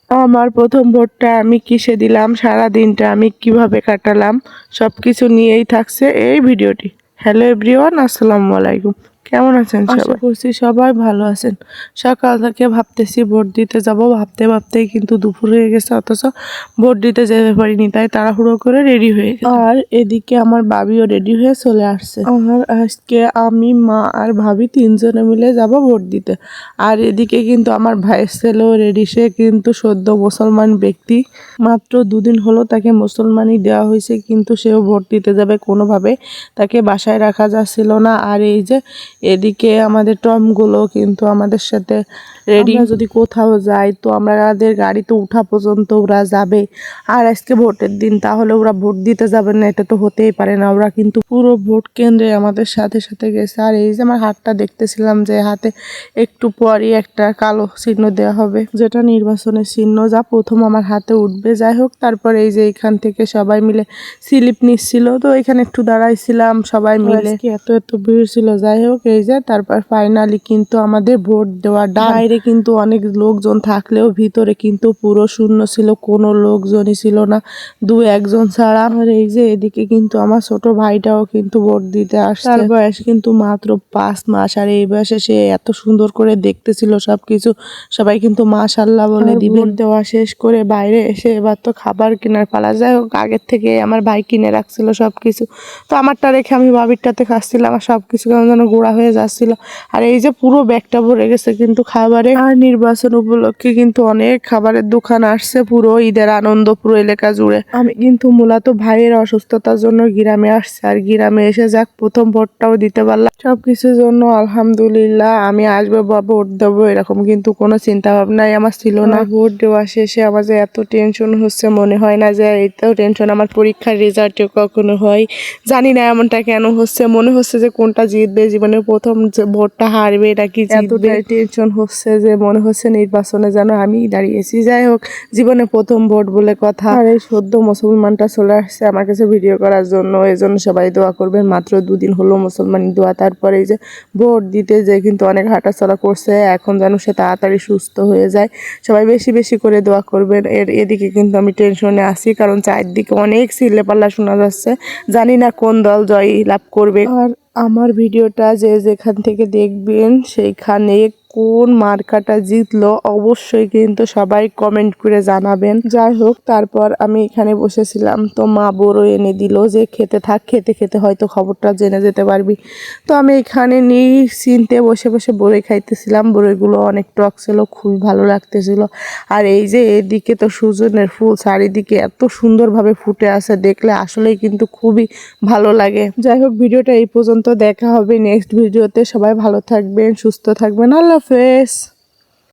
আমার প্রথম ভোটটা আমি কিসে দিলাম, সারা দিনটা আমি কিভাবে কাটালাম, সব কিছু নিয়েই থাকছে এই ভিডিওটি। হ্যালো এভরিওয়ান, আসসালামু আলাইকুম। কেমন আছেন সবাই? আশা করছি সবাই ভালো আছেন। সকাল থেকে ভাবতেছি ভোট দিতে যাব, ভাবতে ভাবতেই কিন্তু দুপুর হয়ে গেছে, অথচ ভোট দিতে যেতে পারিনি, তাই তাড়াহুড়ো করে রেডি হয়ে গেছে। আর এদিকে আমার ভাবিও রেডি হয়ে চলে আসছে। আর আজকে আমি, মা আর ভাবি তিনজনে মিলে যাব ভোট দিতে। আর এদিকে কিন্তু আমার ভাইয়ের ছেলেও রেডি, সে কিন্তু সদ্য মুসলমান ব্যক্তি, মাত্র দুদিন হলো তাকে মুসলমানই দেওয়া হয়েছে, কিন্তু সেও ভোট দিতে যাবে। কোনোভাবে তাকে বাসায় রাখা যাচ্ছিল না। আর এই যে এদিকে আমাদের টমগুলো কিন্তু আমাদের সাথে রেডি, যদি কোথাও যাই তো আমাদের গাড়িতে উঠা পর্যন্ত ওরা যাবে। আর আজকে ভোটের দিন, তাহলে ওরা ভোট দিতে যাবে না? এটা তো হতেই পারে না। ওরা কিন্তু পুরো ভোট কেন্দ্রে আমাদের সাথে সাথে গেছে। আর এই যে আমার হাতটা দেখতেছিলাম, যে হাতে একটু পরই একটা কালো চিহ্ন দেওয়া হবে, যেটা নির্বাচনের চিহ্ন, যা প্রথম আমার হাতে উঠবে। যাই হোক, তারপরে এই যে এখান থেকে সবাই মিলে স্লিপ নিচ্ছিল, তো এখানে একটু দাঁড়াইছিলাম সবাই মিলে। এত ভিড় ছিল। যাই হোক, এই যে তারপর ফাইনালি কিন্তু আমাদের ভোট দেওয়া ডান। বাইরে কিন্তু অনেক লোকজন থাকলেও ভিতরে কিন্তু পুরো শূন্য ছিল, কোনো লোকজনই ছিল না, দু একজন ছাড়া। আর এই যে এদিকে কিন্তু আমার ছোট ভাইটাও কিন্তু ভোট দিতে আসছে। তার বয়স কিন্তু মাত্র 5 মাস। আর এই বয়সে সে এত সুন্দর করে দেখতেছিল সবকিছু। সবাই কিন্তু মাশাআল্লাহ বলে দিবেন। ভোট দেওয়া শেষ করে বাইরে এসে এবার তো খাবার কেনার পালা। যাই হোক, আগের থেকে আমার ভাই কিনে রাখছিল সবকিছু, তো আমারটা রেখে আমি ভাবিরটাতে খাচ্ছিলাম। আর সবকিছু কেমন যেন গোড়া হয়ে যাচ্ছিল। আর এই যে পুরো ব্যাগটা ভরে গেছে কিন্তু খাবারে। আর নির্বাচন উপলক্ষে কিন্তু অনেক খাবারের দোকান আসছে পুরো ঈদের আনন্দ পুরো এলাকা জুড়ে। আমি কিন্তু মূলত ভাইয়ের অসুস্থতার জন্য গ্রামে আসছি। আর গ্রামে এসে যাক প্রথম ভোটটাও দিতে পারলাম। সবকিছুর জন্য আলহামদুলিল্লাহ। আমি আসবো বা ভোট দেবো এরকম কিন্তু কোনো চিন্তা ভাবনাই আমার ছিল না। ভোট দেওয়া শেষে আমার যে এত টেনশন হচ্ছে, মনে হয় না যে এটাও টেনশন আমার পরীক্ষার রেজাল্টে কখনো হয়। জানি না এমনটা কেন হচ্ছে, মনে হচ্ছে যে কোনটা জিতবে, জীবনের প্রথম যে ভোটটা হারবে নাকি জিতবে। এতটাই টেনশন হচ্ছে যে মনে হচ্ছে নির্বাচনে যেন আমি দাঁড়িয়েছি। যাই হোক, জীবনে প্রথম ভোট বলে কথা। আর এই সদ্য মুসলমানটা চলে আসছে আমার কাছে ভিডিও করার জন্য, এই জন্য সবাই দোয়া করবেন। মাত্র দুদিন হলো মুসলমানি দোয়া। তারপরে এই যে ভোট দিতে যে কিন্তু অনেক হাঁটাচলা করছে, এখন যেন সে তাড়াতাড়ি সুস্থ হয়ে যায়। সবাই বেশি বেশি করে দোয়া করবেন। এদিকে কিন্তু আমি টেনশনে আছি, কারণ চারদিকে অনেক চিল্লাপাল্লা শোনা যাচ্ছে। জানি না কোন দল জয় লাভ করবে। আর আমার ভিডিওটা যে যেখান থেকে দেখবেন, সেইখানে কোন মার্কাটা জিতলো অবশ্যই কিন্তু সবাই কমেন্ট করে জানাবেন। যাই হোক, তারপর আমি এখানে বসেছিলাম, তো মা বড়ই এনে দিল, যে খেতে থাক, খেতে খেতে হয়তো খবরটা জেনে যেতে পারবি। তো আমি এখানে নিশ্চিন্তে বসে বসে বড়ই খাইতেছিলাম। বড়ইগুলো অনেক টক ছিল, খুবই ভালো লাগতেছিল। আর এই যে এদিকে তো সূর্যের ফুল চারিদিকে এত সুন্দরভাবে ফুটে আছে, দেখলে আসলেই কিন্তু খুবই ভালো লাগে। যাই হোক, ভিডিওটা এই পর্যন্ত। দেখা হবে নেক্সট ভিডিওতে। সবাই ভালো থাকবেন, সুস্থ থাকবেন। আল্লাহ হাফেজ।